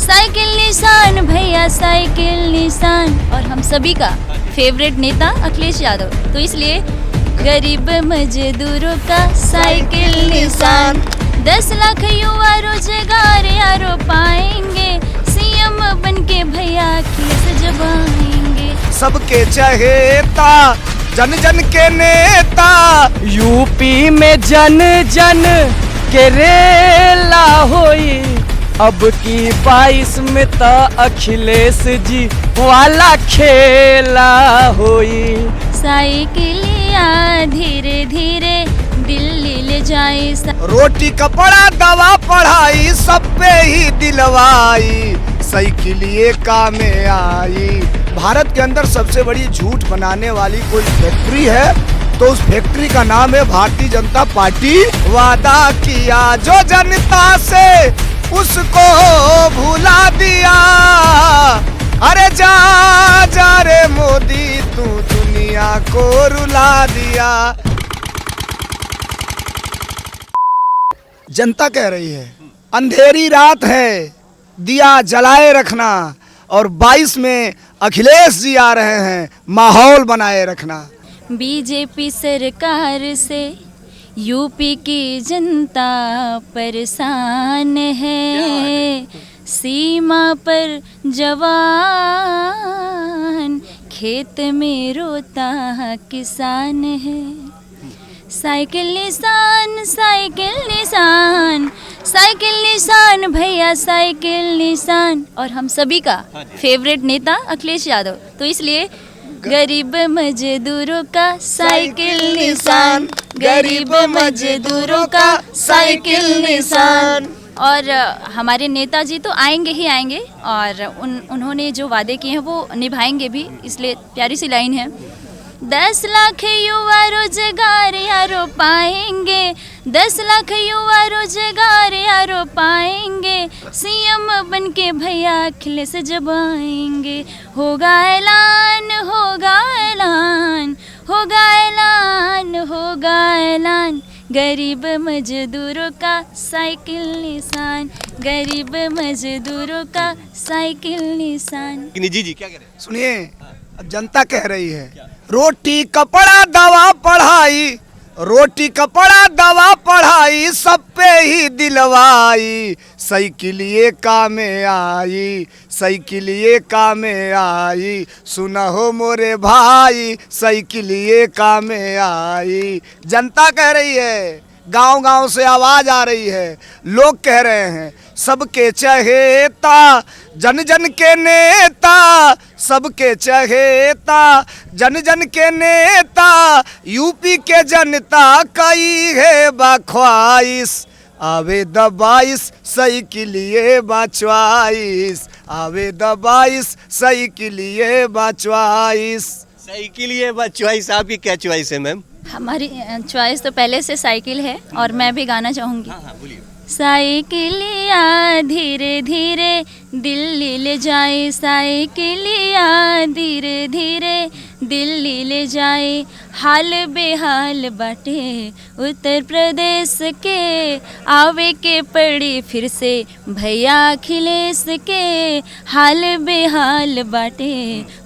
Cycle निशान भैया cycle निशान। और हम सभी का फेवरेट नेता अखिलेश यादव, तो इसलिए गरीब मजदूरों का साइकिल निशान। 10 लाख युवा रोजगार यारो पाएंगे, सीएम बनके भैया अखिलेश जब आएंगे। सबके चहेता जन जन के नेता, यूपी में जन जन के रेला होई, अब की 22 में तो अखिलेश जी वाला खेला होई। साइकिलिया धीरे धीरे दिल्ली ले जाए। रोटी कपड़ा दवा पढ़ाई सब पे ही दिलवाई, साइकिलिए काम में आई। भारत के अंदर सबसे बड़ी झूठ बनाने वाली कोई फैक्ट्री है तो उस फैक्ट्री का नाम है भारतीय जनता पार्टी। वादा किया जो जनता से उसको भुला दिया, अरे जा जा रे मोदी तू दुनिया को रुला दिया। जनता कह रही है अंधेरी रात है दिया जलाए रखना, और 22 में अखिलेश जी आ रहे हैं माहौल बनाए रखना। बीजेपी सरकार से यूपी की जनता परेशान है, सीमा पर जवान खेत में रोता किसान है। साइकिल निशान साइकिल निशान, साइकिल निशान भैया साइकिल निशान। और हम सभी का फेवरेट नेता अखिलेश यादव, तो इसलिए गरीब मजदूरों का साइकिल निशान, गरीब मजदूरों का साइकिल निशान। और हमारे नेताजी तो आएंगे ही आएंगे, और उन्होंने जो वादे किए हैं वो निभाएंगे भी, इसलिए प्यारी सी लाइन है। 10 लाख युवा रोजगार यारो पाएंगे, 10 लाख युवा रोजगार यारो पाएंगे, सीएम बनके भैया अखिलेश जब आएंगे। होगा ऐलान होगा ऐलान होगा ऐलान होगा ऐलान, गरीब मजदूरों का साइकिल निशान, गरीब मजदूरों का साइकिल निशान। जी क्या कह रहे हैं? सुनिए, अब जनता कह रही है रोटी कपड़ा दवा पढ़ाई, रोटी कपड़ा दवा पढ़ाई सब पे ही दिलवाई, साइकिलिए काम में आई, साइकिलिए काम में आई। सुना हो मोरे भाई साइकिलिए काम में आई। जनता कह रही है, गांव गांव से आवाज आ रही है, लोग कह रहे हैं सबके चहेता जन जन के नेता, सबके चहेता जन जन के नेता, यूपी के जनता कई है बख्वाइश, आवे 22 साइकिलिए बचवाइस, आवे 22 साइकिलिए बचवाइस। साइकिलिए बचवाइस, आपकी क्या चॉइस है मैम? हमारी चॉइस तो पहले से साइकिल है, और मैं भी गाना चाहूँगी। हाँ बोलिए। साइकिलिया धीरे धीरे दिल्ली ले जाए, साइकिलिया धीरे धीरे दिल्ली ले जाए। हाल बेहाल बाटे उत्तर प्रदेश के, आवे के पड़ी फिर से भैया अखिलेश के। हाल बेहाल बाटे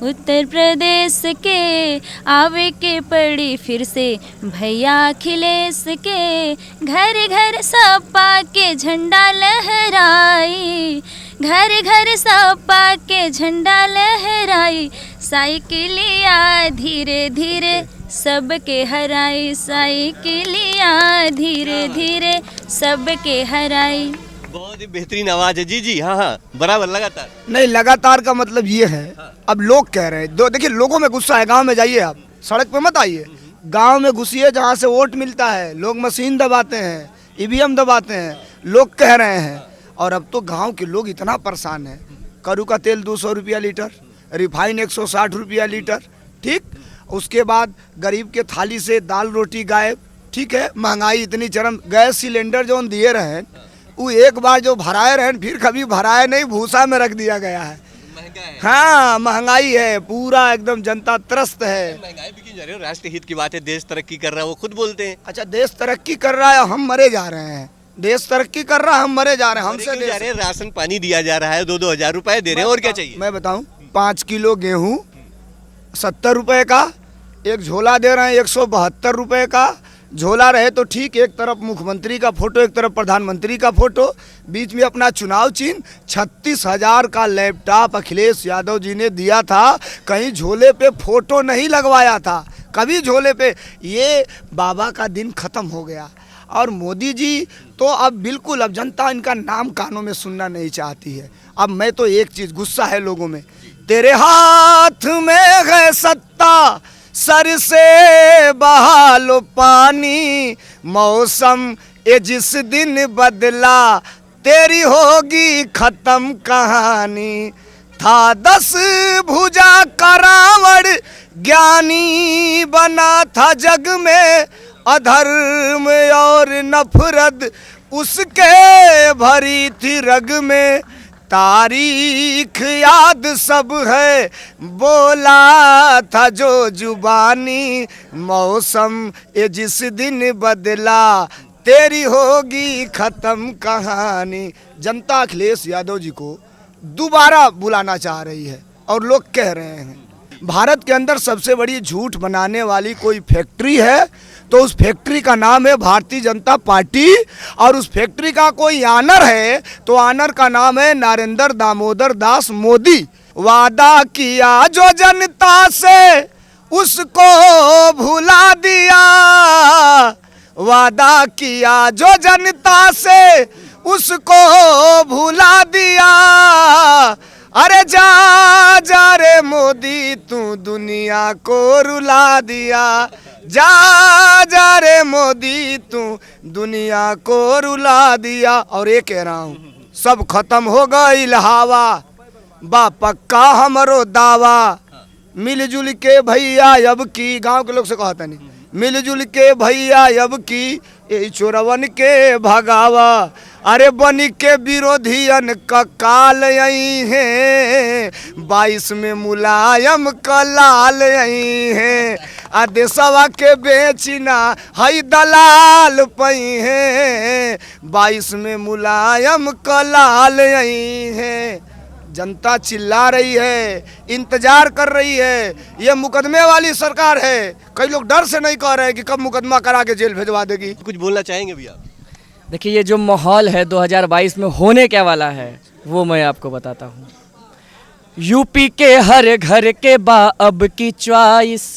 उत्तर प्रदेश के, आवे के पड़ी फिर से भैया अखिलेश के। घर घर सपा के झंडा लहराई, घर घर सपा के झंडा लहराई, साइकिलिया धीरे धीरे सबके हराई, साइकिलिया धीरे धीरे सबके हराई। बहुत ही बेहतरीन आवाज है जी। हाँ बराबर लगातार। नहीं, लगातार का मतलब ये है, अब लोग कह रहे हैं, देखिए लोगों में गुस्सा है। गांव में जाइए, आप सड़क पे मत आइए, गांव में घुसिए जहाँ से वोट मिलता है। लोग मशीन दबाते हैं, ईवीएम दबाते हैं, लोग कह रहे हैं। और अब तो गांव के लोग इतना परेशान हैं, करू का तेल 200 रुपया लीटर, रिफाइन 160 रुपया लीटर, ठीक। उसके बाद गरीब के थाली से दाल रोटी गायब, ठीक है। महंगाई इतनी चरम, गैस सिलेंडर जो दिए रहे वो एक बार जो भराए रहे फिर कभी भराए नहीं, भूसा में रख दिया गया है। हाँ, महंगाई है, पूरा एकदम जनता त्रस्त है। महंगाई भी क्यों जा रही है? राष्ट्र हित की बात है, देश तरक्की कर रहा है, वो खुद बोलते हैं। अच्छा, देश तरक्की कर रहा है, हम मरे जा रहे हैं। देश तरक्की कर रहा है, हम मरे जा रहे हैं, हमसे क्यों जा देश। रहे हैं? राशन पानी दिया जा रहा है, 2-2 हजार रुपए दे रहे हैं, और क्या चाहिए? मैं बताऊं, 5 किलो गेहूं 70 रुपए का, एक झोला दे रहे हैं 172 रुपए का। झोला रहे तो ठीक, एक तरफ मुख्यमंत्री का फोटो, एक तरफ प्रधानमंत्री का फोटो, बीच में अपना चुनाव चिन्ह। 36,000 का लैपटॉप अखिलेश यादव जी ने दिया था, कहीं झोले पे फोटो नहीं लगवाया था, कभी झोले पे। ये बाबा का दिन खत्म हो गया। और मोदी जी तो अब बिल्कुल, अब जनता इनका नाम कानों में सुनना नहीं चाहती है। अब मैं तो एक चीज़, गुस्सा है लोगों में, तेरे हाथ में है सत्ता, सर से बहा लो पानी, मौसम ये जिस दिन बदला, तेरी होगी खत्म कहानी। था 10 भुजा का रावण, ज्ञानी बना था जग में, अधर्म और नफरत उसके भरी थी रग में। तारीख याद सब है, बोला था जो जुबानी, मौसम ये जिस दिन बदला, तेरी होगी खत्म कहानी। जनता अखिलेश यादव जी को दोबारा बुलाना चाह रही है और लोग कह रहे हैं भारत के अंदर सबसे बड़ी झूठ बनाने वाली कोई फैक्ट्री है तो उस फैक्ट्री का नाम है भारतीय जनता पार्टी, और उस फैक्ट्री का कोई आनर है तो आनर का नाम है नरेंद्र दामोदर दास मोदी। वादा किया जो जनता से उसको भुला दिया, वादा किया जो जनता से उसको भुला दिया। अरे जा जा रे मोदी तू दुनिया को रुला दिया, जा जा रे मोदी तू दुनिया को रुला दिया। और ये कह रहा हूँ, सब खत्म हो गई हवा, बा पक्का हमरो दावा, मिलजुल के भैया अब की, गांव के लोग से कहता नहीं, मिलजुल के भैया अब की ये चोरवन के भगावा। अरे बनी के विरोधियन का काल आई है, 22 में मुलायम का लाल आई है, देशवा के बेचना हई दलाल पई है, 22 में मुलायम का लाल आई है। जनता चिल्ला रही है, इंतजार कर रही है, ये मुकदमे वाली सरकार है। कई लोग डर से नहीं कह रहे कि कब मुकदमा करा के जेल भेजवा देगी। कुछ बोलना चाहेंगे भैया? देखिए, ये जो माहौल है 2022 में होने क्या वाला है वो मैं आपको बताता हूँ। यूपी के हर घर के बा अब की च्वाइस,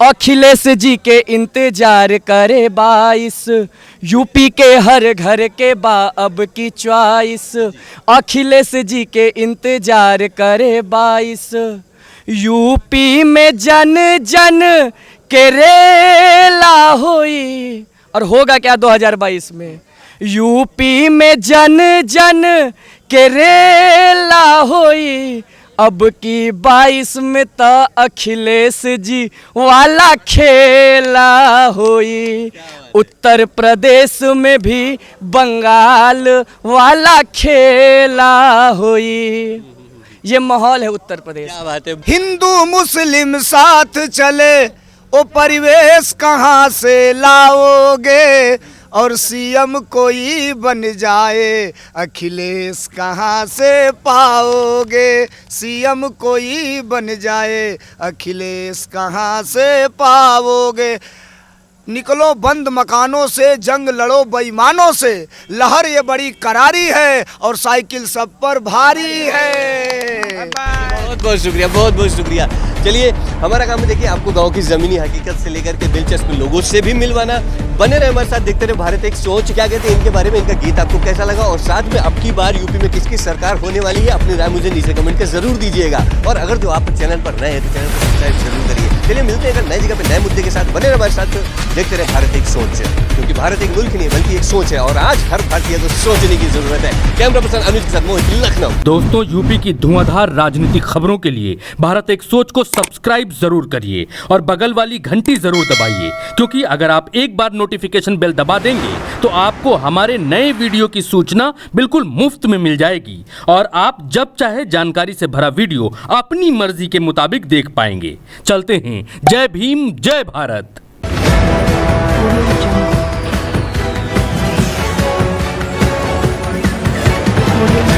अखिलेश जी के इंतजार करे 22। यूपी के हर घर के बा अब की च्वाइस, अखिलेश जी के इंतजार करे 22। यूपी में जन जन के रेला होई, और होगा क्या 2022 में? यूपी में जन जन के रेला होई, अब की 22 में तो अखिलेश जी वाला खेला होई। उत्तर प्रदेश में भी बंगाल वाला खेला होई। ये माहौल है उत्तर प्रदेश। क्या बात है। हिंदू मुस्लिम साथ चले, वो परिवेश कहाँ से लाओगे, और सीएम कोई बन जाए अखिलेश कहाँ से पाओगे, सीएम कोई बन जाए अखिलेश कहाँ से पाओगे। निकलो बंद मकानों से, जंग लड़ो बेईमानों से, लहर ये बड़ी करारी है और साइकिल सब पर भारी है। बहुत बहुत शुक्रिया, बहुत बहुत शुक्रिया। चलिए, हमारा काम है देखिए आपको गांव की ज़मीनी हकीकत से लेकर के दिलचस्प लोगों से भी मिलवाना। बने रहे हमारे साथ, देखते रहे भारत एक सोच। क्या कहते हैं इनके बारे में, इनका गीत आपको कैसा लगा, और साथ में अब की बार यूपी में किसकी सरकार होने वाली है, अपनी राय मुझे नीचे कमेंट कर जरूर दीजिएगा। और अगर जो आप चैनल पर नए हैं तो चैनल को सब्सक्राइब जरूर करिए। चलिए मिलते हैं अगर नई जगह पे नए मुद्दे के साथ। बने रहे हमारे साथ, देखते रहे भारत एक सोच, क्योंकि भारत एक मुल्क नहीं बल्कि एक सोच है, और आज हर भारतीय को सोचने की जरूरत है। कैमरा पर्सन अनुज के साथ मोहित, लखनऊ। दोस्तों, यूपी की धुआंधार राजनीतिक खबरों के लिए भारत एक सोच को सब्सक्राइब जरूर करिए और बगल वाली घंटी जरूर दबाइए, क्योंकि अगर आप एक बार नोटिफिकेशन बेल दबा देंगे तो आपको हमारे नए वीडियो की सूचना बिल्कुल मुफ्त में मिल जाएगी, और आप जब चाहे जानकारी से भरा वीडियो अपनी मर्जी के मुताबिक देख पाएंगे। चलते हैं, जय भीम, जय भारत। छोड़िए